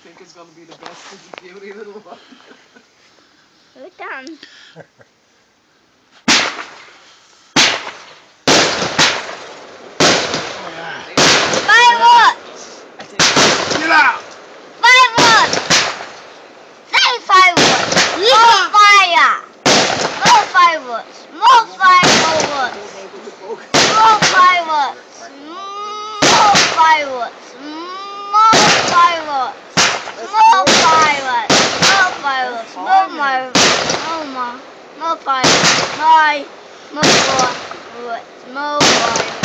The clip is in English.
think is going to be the best of the beauty little one? We're done. Fireworks! Get out! Fireworks! Say fireworks! More fire! More fireworks! More fireworks! More fireworks! More fireworks! More fireworks! More fireworks! More fireworks! More fireworks! More fireworks! More fireworks! More fireworks!